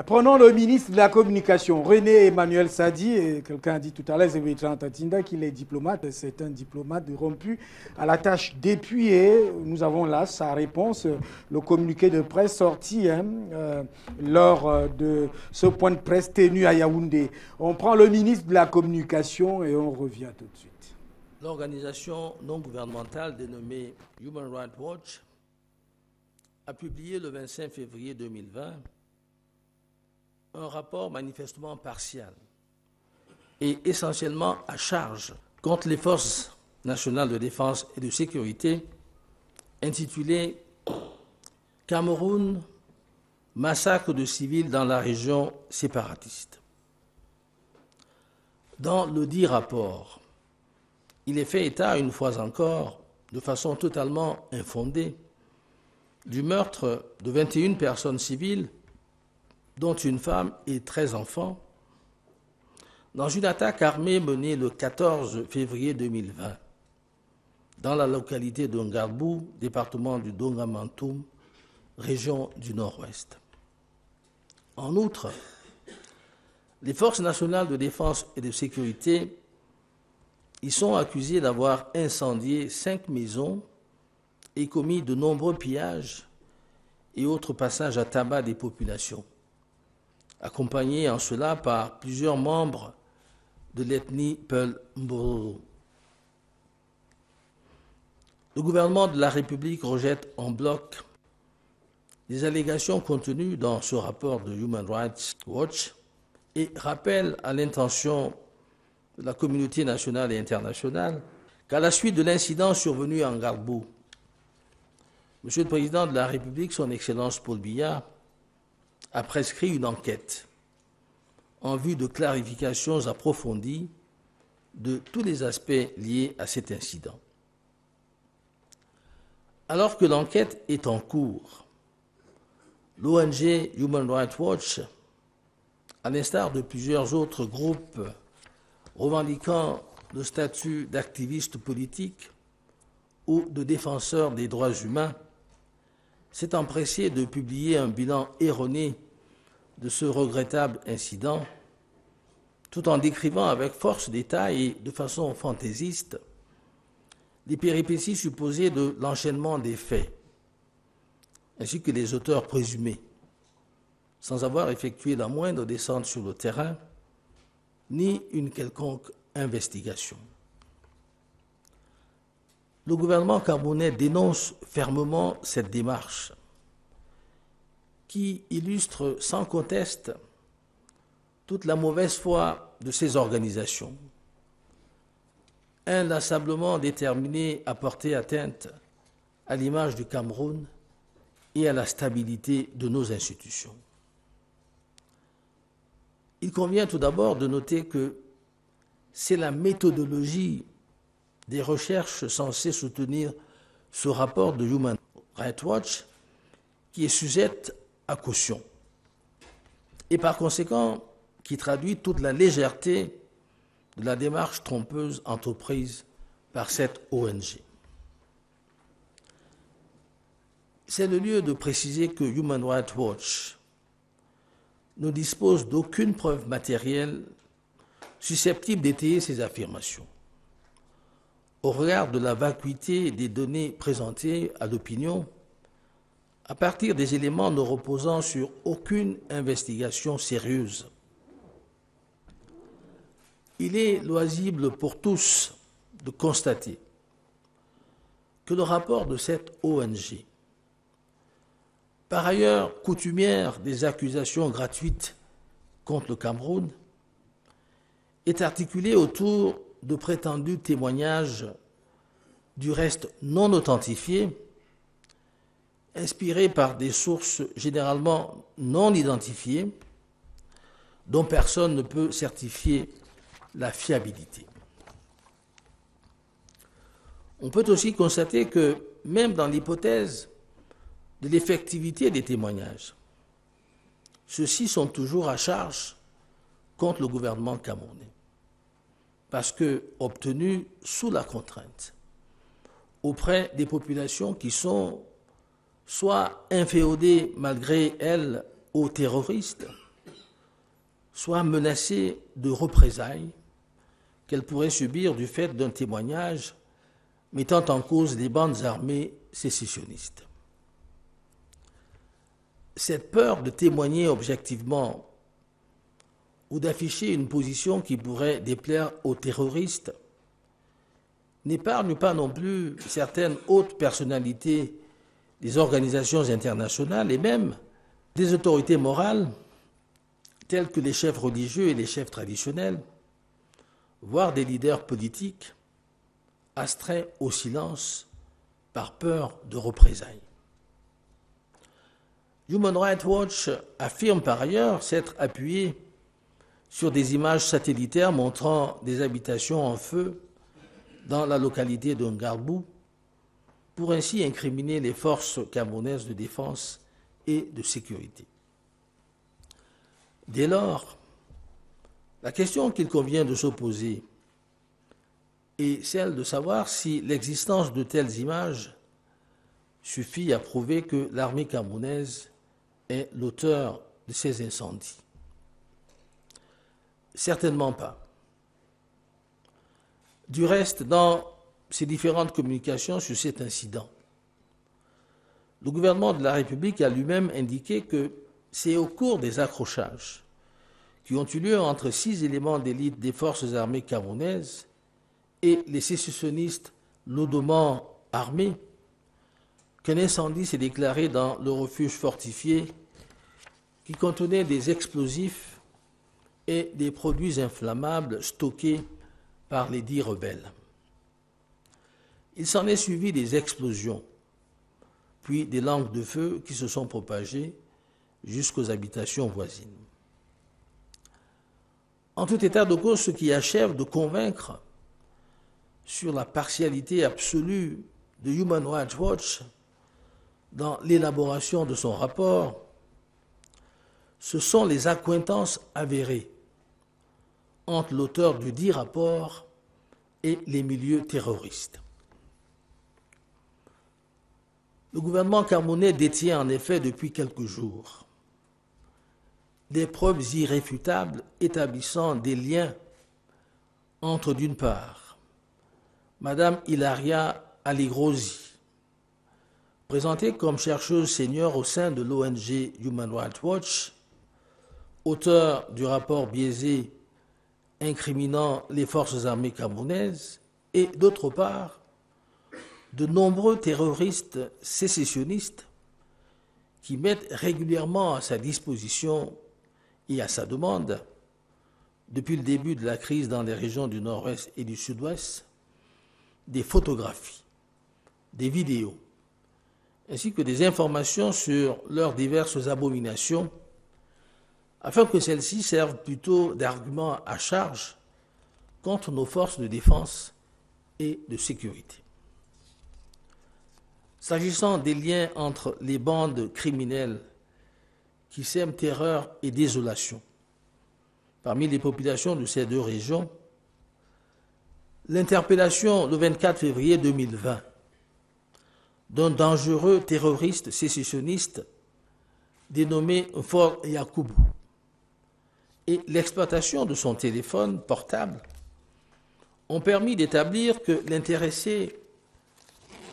Prenons le ministre de la Communication, René Emmanuel Sadi, et quelqu'un a dit tout à l'heure, Zévétran Tatinda, qu'il est diplomate. C'est un diplomate rompu à la tâche depuis, et nous avons là sa réponse, le communiqué de presse sorti lors de ce point de presse tenu à Yaoundé. On prend le ministre de la Communication et on revient tout de suite. L'organisation non gouvernementale dénommée Human Rights Watch a publié le 25 février 2020 un rapport manifestement partial et essentiellement à charge contre les forces nationales de défense et de sécurité intitulé « Cameroun, massacre de civils dans la région séparatiste ». Dans le dit rapport, il est fait état, une fois encore, de façon totalement infondée, du meurtre de 21 personnes civiles, dont une femme et 13 enfants, dans une attaque armée menée le 14 février 2020 dans la localité de Ngarbou, département du Dongamantoum, région du Nord-Ouest. En outre, les forces nationales de défense et de sécurité y sont accusées d'avoir incendié 5 maisons et commis de nombreux pillages et autres passages à tabac des populations, accompagnés en cela par plusieurs membres de l'ethnie Peul Mboro. Le gouvernement de la République rejette en bloc les allégations contenues dans ce rapport de Human Rights Watch et rappelle à l'intention de la communauté nationale et internationale qu'à la suite de l'incident survenu en Ngarbou, Monsieur le Président de la République, son Excellence Paul Biya, a prescrit une enquête en vue de clarifications approfondies de tous les aspects liés à cet incident. Alors que l'enquête est en cours, l'ONG Human Rights Watch, à l'instar de plusieurs autres groupes revendiquant le statut d'activiste politique ou de défenseur des droits humains, s'est empressé de publier un bilan erroné de ce regrettable incident, tout en décrivant avec force détail et de façon fantaisiste les péripéties supposées de l'enchaînement des faits, ainsi que les auteurs présumés, sans avoir effectué la moindre descente sur le terrain, ni une quelconque investigation. Le gouvernement camerounais dénonce fermement cette démarche qui illustre sans conteste toute la mauvaise foi de ces organisations, inlassablement déterminées à porter atteinte à l'image du Cameroun et à la stabilité de nos institutions. Il convient tout d'abord de noter que c'est la méthodologie des recherches censées soutenir ce rapport de Human Rights Watch qui est sujette à caution et par conséquent qui traduit toute la légèreté de la démarche trompeuse entreprise par cette ONG. C'est le lieu de préciser que Human Rights Watch ne dispose d'aucune preuve matérielle susceptible d'étayer ces affirmations. Au regard de la vacuité des données présentées à l'opinion, à partir des éléments ne reposant sur aucune investigation sérieuse, il est loisible pour tous de constater que le rapport de cette ONG, par ailleurs coutumière des accusations gratuites contre le Cameroun, est articulé autour de prétendus témoignages, du reste non authentifiés, inspirés par des sources généralement non identifiées, dont personne ne peut certifier la fiabilité. On peut aussi constater que, même dans l'hypothèse de l'effectivité des témoignages, ceux-ci sont toujours à charge contre le gouvernement camerounais, parce que obtenus sous la contrainte, auprès des populations qui sont soit inféodées malgré elles aux terroristes, soit menacée de représailles qu'elle pourrait subir du fait d'un témoignage mettant en cause les bandes armées sécessionnistes. Cette peur de témoigner objectivement ou d'afficher une position qui pourrait déplaire aux terroristes n'épargne pas non plus certaines hautes personnalités des organisations internationales et même des autorités morales tels que les chefs religieux et les chefs traditionnels, voire des leaders politiques astreints au silence par peur de représailles. Human Rights Watch affirme par ailleurs s'être appuyé sur des images satellitaires montrant des habitations en feu dans la localité de Ngarbou pour ainsi incriminer les forces camerounaises de défense et de sécurité. Dès lors, la question qu'il convient de se poser est celle de savoir si l'existence de telles images suffit à prouver que l'armée camerounaise est l'auteur de ces incendies. Certainement pas. Du reste, dans ses différentes communications sur cet incident, le gouvernement de la République a lui-même indiqué que c'est au cours des accrochages qui ont eu lieu entre 6 éléments d'élite des forces armées camerounaises et les sécessionnistes lourdement armés qu'un incendie s'est déclaré dans le refuge fortifié qui contenait des explosifs et des produits inflammables stockés par les dits rebelles. Il s'en est suivi des explosions, puis des langues de feu qui se sont propagées jusqu'aux habitations voisines. En tout état de cause, ce qui achève de convaincre sur la partialité absolue de Human Rights Watch dans l'élaboration de son rapport, ce sont les accointances avérées entre l'auteur du dit rapport et les milieux terroristes. Le gouvernement camerounais détient en effet depuis quelques jours des preuves irréfutables établissant des liens entre, d'une part, Madame Hilaria Aligrosi, présentée comme chercheuse senior au sein de l'ONG Human Rights Watch, auteur du rapport biaisé incriminant les forces armées camerounaises, et d'autre part, de nombreux terroristes sécessionnistes qui mettent régulièrement à sa disposition et à sa demande, depuis le début de la crise dans les régions du Nord-Ouest et du Sud-Ouest, des photographies, des vidéos, ainsi que des informations sur leurs diverses abominations, afin que celles-ci servent plutôt d'argument à charge contre nos forces de défense et de sécurité. S'agissant des liens entre les bandes criminelles qui sèment terreur et désolation parmi les populations de ces deux régions, l'interpellation le 24 février 2020 d'un dangereux terroriste sécessionniste dénommé Fort Yakubu et l'exploitation de son téléphone portable ont permis d'établir que l'intéressé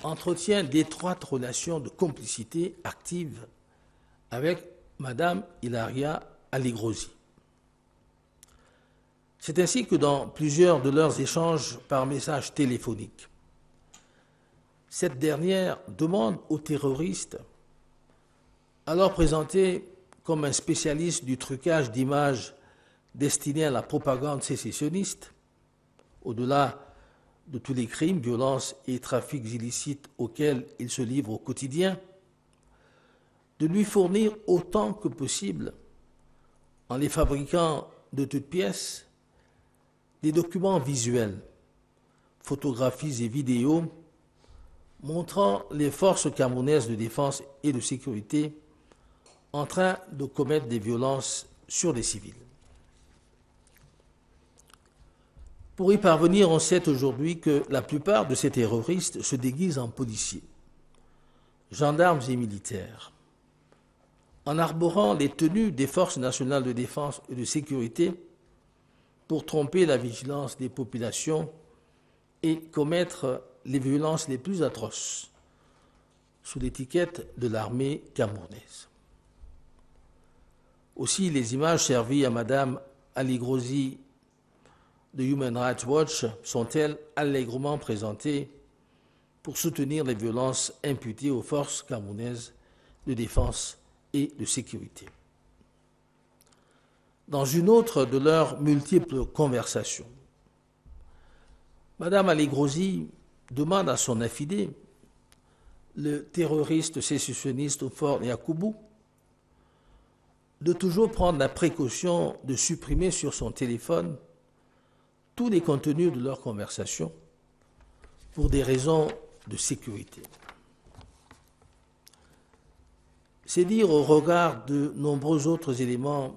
entretient d'étroites relations de complicité active avec Madame Hilaria Aligrosi. C'est ainsi que dans plusieurs de leurs échanges par message téléphonique, cette dernière demande aux terroristes, alors présenté comme un spécialiste du trucage d'images destiné à la propagande sécessionniste, au-delà de tous les crimes, violences et trafics illicites auxquels il se livre au quotidien, de lui fournir autant que possible, en les fabriquant de toutes pièces, des documents visuels, photographies et vidéos montrant les forces camerounaises de défense et de sécurité en train de commettre des violences sur les civils. Pour y parvenir, on sait aujourd'hui que la plupart de ces terroristes se déguisent en policiers, gendarmes et militaires, en arborant les tenues des forces nationales de défense et de sécurité pour tromper la vigilance des populations et commettre les violences les plus atroces sous l'étiquette de l'armée camerounaise. Aussi, les images servies à Mme Ali Grozi de Human Rights Watch sont-elles allègrement présentées pour soutenir les violences imputées aux forces camerounaises de défense et de sécurité. Dans une autre de leurs multiples conversations, Mme Ali Grozi demande à son affidé, le terroriste sécessionniste au fort Yakoubou, de toujours prendre la précaution de supprimer sur son téléphone tous les contenus de leur conversation pour des raisons de sécurité. C'est dire au regard de nombreux autres éléments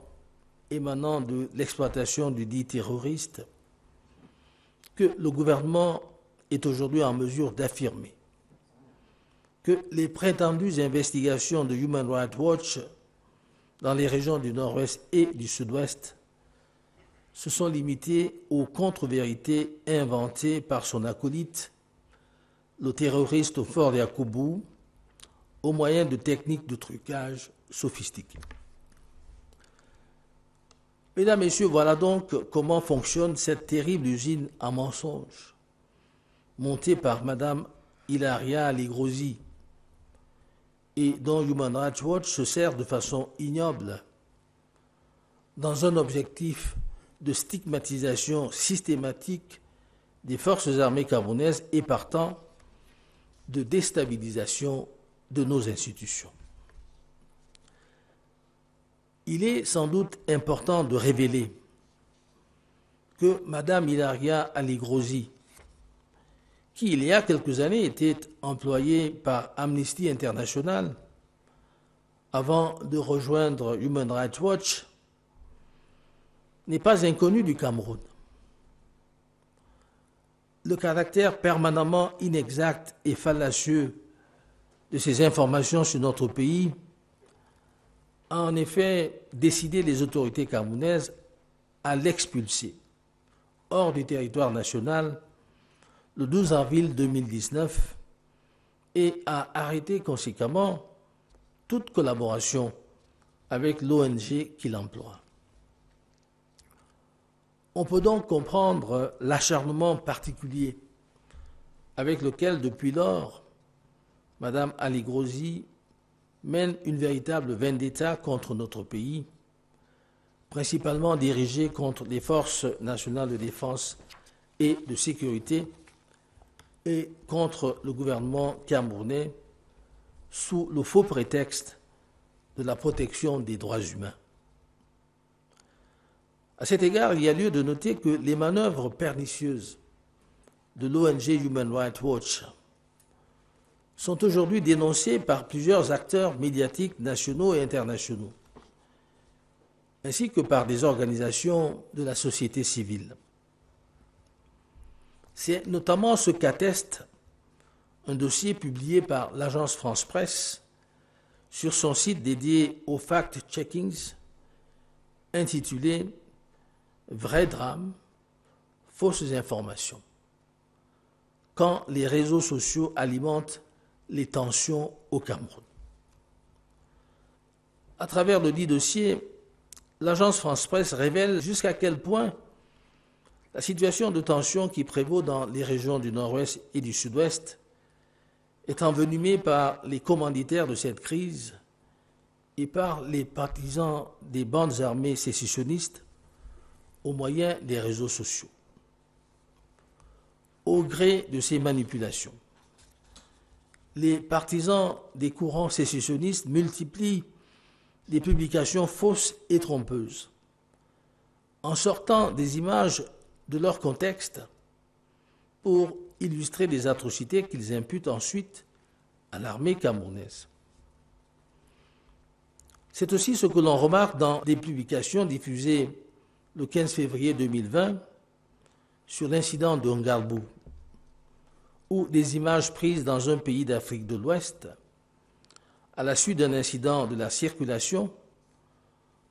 émanant de l'exploitation du dit terroriste que le gouvernement est aujourd'hui en mesure d'affirmer que les prétendues investigations de Human Rights Watch dans les régions du Nord-Ouest et du Sud-Ouest se sont limitées aux contre-vérités inventées par son acolyte, le terroriste au fort Yakoubou, au moyen de techniques de trucage sophistiquées. Mesdames, Messieurs, voilà donc comment fonctionne cette terrible usine à mensonges, montée par Mme Hilaria Ali Grozi, et dont Human Rights Watch se sert de façon ignoble dans un objectif de stigmatisation systématique des forces armées camerounaises et partant de déstabilisation de nos institutions. Il est sans doute important de révéler que Mme Hilaria Ali Grozi, qui il y a quelques années était employée par Amnesty International avant de rejoindre Human Rights Watch, n'est pas inconnue du Cameroun. Le caractère permanemment inexact et fallacieux de ces informations sur notre pays a en effet décidé les autorités camerounaises à l'expulser hors du territoire national le 12 avril 2019 et à arrêter conséquemment toute collaboration avec l'ONG qui l'emploie. On peut donc comprendre l'acharnement particulier avec lequel, depuis lors, Mme Ali Grozi mène une véritable vendetta contre notre pays, principalement dirigée contre les forces nationales de défense et de sécurité et contre le gouvernement camerounais sous le faux prétexte de la protection des droits humains. À cet égard, il y a lieu de noter que les manœuvres pernicieuses de l'ONG Human Rights Watch sont aujourd'hui dénoncées par plusieurs acteurs médiatiques nationaux et internationaux, ainsi que par des organisations de la société civile. C'est notamment ce qu'atteste un dossier publié par l'agence France Presse sur son site dédié aux fact-checkings, intitulé « Vrai drame, fausses informations » quand les réseaux sociaux alimentent les tensions au Cameroun. À travers le dit dossier, l'agence France Presse révèle jusqu'à quel point la situation de tension qui prévaut dans les régions du Nord-Ouest et du Sud-Ouest est envenimée par les commanditaires de cette crise et par les partisans des bandes armées sécessionnistes au moyen des réseaux sociaux. Au gré de ces manipulations, les partisans des courants sécessionnistes multiplient les publications fausses et trompeuses, en sortant des images de leur contexte pour illustrer des atrocités qu'ils imputent ensuite à l'armée camerounaise. C'est aussi ce que l'on remarque dans des publications diffusées le 15 février 2020 sur l'incident de Ngalbou, où des images prises dans un pays d'Afrique de l'Ouest à la suite d'un incident de la circulation,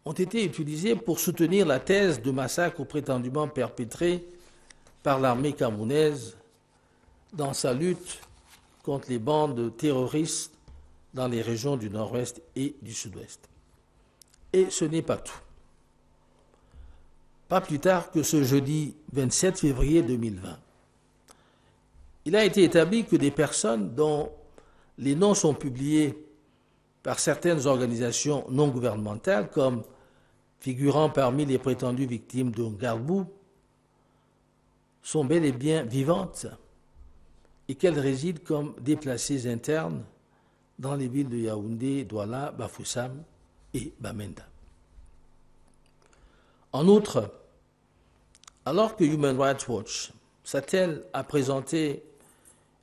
ont été utilisés pour soutenir la thèse de massacre prétendument perpétrés par l'armée camerounaise dans sa lutte contre les bandes terroristes dans les régions du nord-ouest et du sud-ouest. Et ce n'est pas tout. Pas plus tard que ce jeudi 27 février 2020, il a été établi que des personnes dont les noms sont publiés par certaines organisations non gouvernementales comme figurant parmi les prétendues victimes de Ngalbou sont bel et bien vivantes et qu'elles résident comme déplacées internes dans les villes de Yaoundé, Douala, Bafoussam et Bamenda. En outre, alors que Human Rights Watch s'attelle à présenter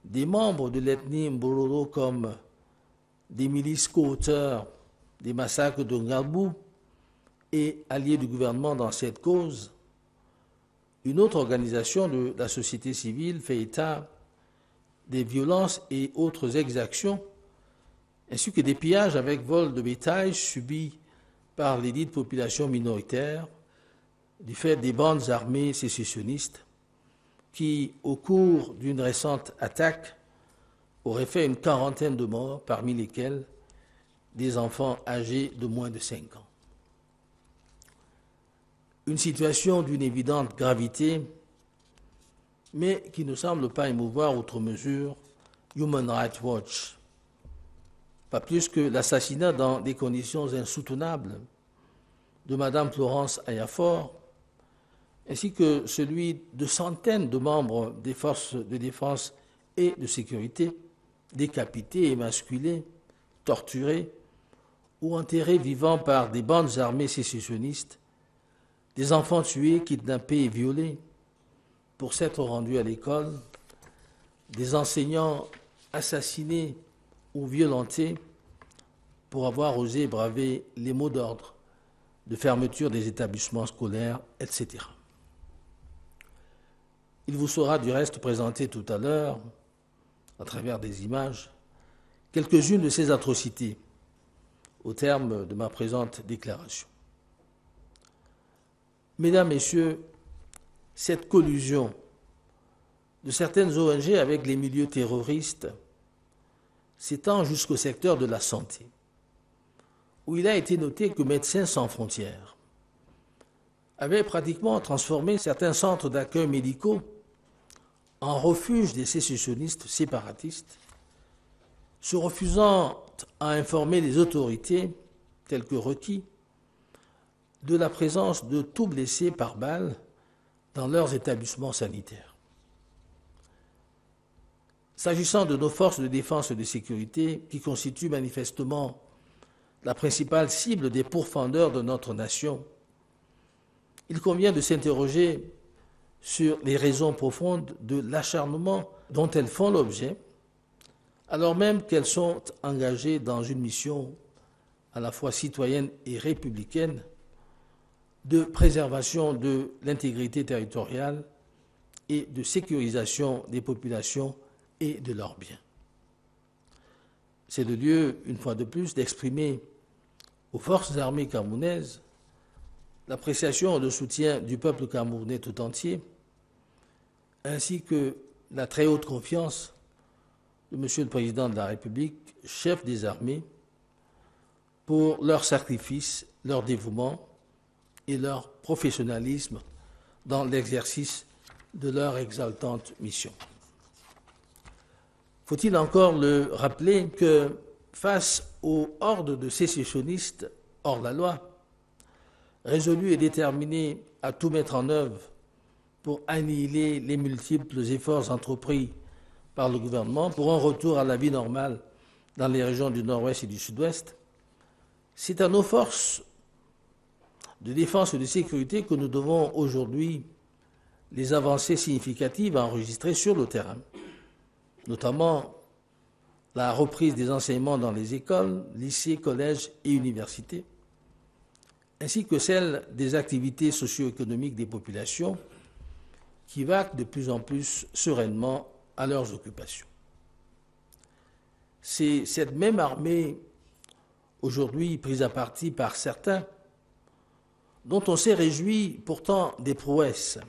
des membres de l'ethnie Mbororo comme des milices co-auteurs des massacres de Ngalbou et alliés du gouvernement dans cette cause, une autre organisation de la société civile fait état des violences et autres exactions, ainsi que des pillages avec vol de bétail subis par les dites populations minoritaires du fait des bandes armées sécessionnistes qui, au cours d'une récente attaque, auraient fait une quarantaine de morts, parmi lesquels des enfants âgés de moins de 5 ans. Une situation d'une évidente gravité, mais qui ne semble pas émouvoir outre mesure Human Rights Watch, pas plus que l'assassinat dans des conditions insoutenables de Mme Florence Ayafor, ainsi que celui de centaines de membres des forces de défense et de sécurité, décapités, émasculés, torturés ou enterrés vivants par des bandes armées sécessionnistes, des enfants tués, kidnappés et violés pour s'être rendus à l'école, des enseignants assassinés ou violentés pour avoir osé braver les mots d'ordre de fermeture des établissements scolaires, etc. Il vous sera du reste présenté tout à l'heure, à travers des images, quelques-unes de ces atrocités au terme de ma présente déclaration. Mesdames, Messieurs, cette collusion de certaines ONG avec les milieux terroristes s'étend jusqu'au secteur de la santé, où il a été noté que Médecins sans frontières avait pratiquement transformé certains centres d'accueil médicaux en refuge des sécessionnistes séparatistes, se refusant à informer les autorités, telles que requis, de la présence de tout blessés par balle dans leurs établissements sanitaires. S'agissant de nos forces de défense et de sécurité, qui constituent manifestement la principale cible des pourfendeurs de notre nation, il convient de s'interroger sur les raisons profondes de l'acharnement dont elles font l'objet, alors même qu'elles sont engagées dans une mission à la fois citoyenne et républicaine de préservation de l'intégrité territoriale et de sécurisation des populations et de leurs biens. C'est le lieu, une fois de plus, d'exprimer aux forces armées camerounaises l'appréciation et le soutien du peuple camerounais tout entier, ainsi que la très haute confiance de Monsieur le Président de la République, chef des armées, pour leur sacrifice, leur dévouement et leur professionnalisme dans l'exercice de leur exaltante mission. Faut-il encore le rappeler que face aux hordes de sécessionnistes hors la loi, résolus et déterminés à tout mettre en œuvre pour annihiler les multiples efforts entrepris par le gouvernement pour un retour à la vie normale dans les régions du nord-ouest et du sud-ouest, c'est à nos forces de défense et de sécurité que nous devons aujourd'hui les avancées significatives enregistrées sur le terrain, notamment la reprise des enseignements dans les écoles, lycées, collèges et universités, ainsi que celle des activités socio-économiques des populations qui vaquent de plus en plus sereinement à leurs occupations. C'est cette même armée aujourd'hui prise à partie par certains, dont on s'est réjoui pourtant des prouesses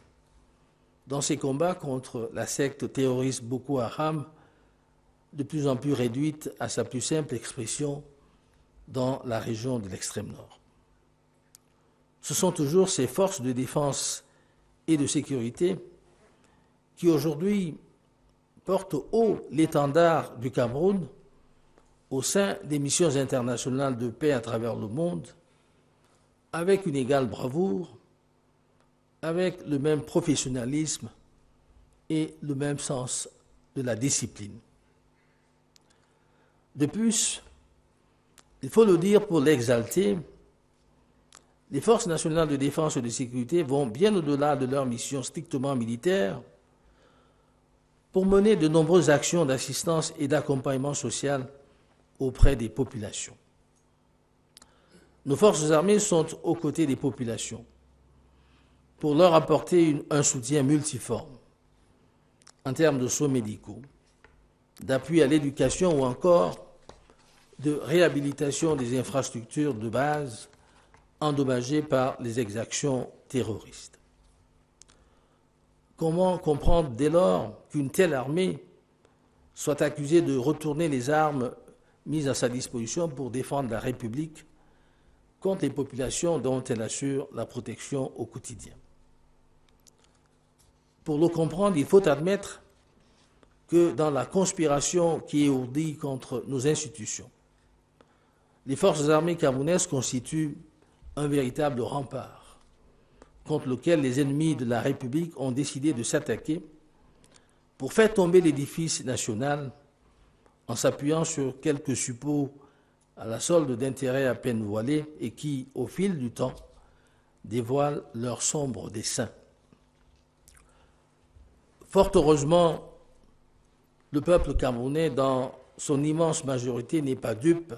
dans ces combats contre la secte terroriste Boko Haram, de plus en plus réduite à sa plus simple expression dans la région de l'extrême nord. Ce sont toujours ces forces de défense et de sécurité qui aujourd'hui portent haut l'étendard du Cameroun au sein des missions internationales de paix à travers le monde, avec une égale bravoure, avec le même professionnalisme et le même sens de la discipline. De plus, il faut le dire pour l'exalter, les forces nationales de défense et de sécurité vont bien au-delà de leur mission strictement militaire pour mener de nombreuses actions d'assistance et d'accompagnement social auprès des populations. Nos forces armées sont aux côtés des populations pour leur apporter un soutien multiforme en termes de soins médicaux, d'appui à l'éducation ou encore de réhabilitation des infrastructures de base endommagées par les exactions terroristes. Comment comprendre dès lors qu'une telle armée soit accusée de retourner les armes mises à sa disposition pour défendre la République contre les populations dont elle assure la protection au quotidien? Pour le comprendre, il faut admettre que dans la conspiration qui est ourdie contre nos institutions, les forces armées camerounaises constituent un véritable rempart contre lequel les ennemis de la République ont décidé de s'attaquer pour faire tomber l'édifice national en s'appuyant sur quelques suppôts à la solde d'intérêts à peine voilés et qui, au fil du temps, dévoilent leurs sombres desseins. Fort heureusement, le peuple camerounais, dans son immense majorité, n'est pas dupe.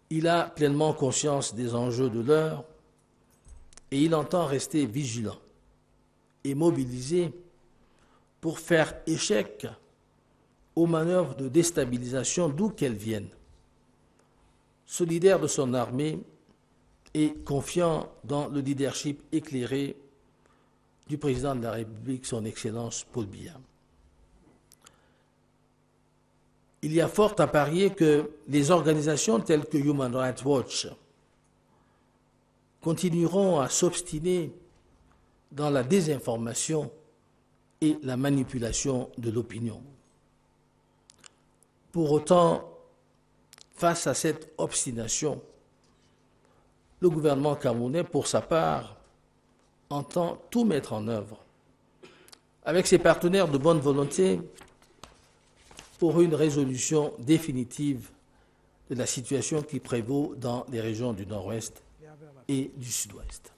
Il a pleinement conscience des enjeux de l'heure et il entend rester vigilant et mobilisé pour faire échec aux manœuvres de déstabilisation d'où qu'elles viennent. Solidaire de son armée et confiant dans le leadership éclairé du président de la République, son Excellence Paul Biya. Il y a fort à parier que les organisations telles que Human Rights Watch continueront à s'obstiner dans la désinformation et la manipulation de l'opinion. Pour autant, face à cette obstination, le gouvernement camerounais, pour sa part, entend tout mettre en œuvre avec ses partenaires de bonne volonté pour une résolution définitive de la situation qui prévaut dans les régions du Nord-Ouest et du Sud-Ouest.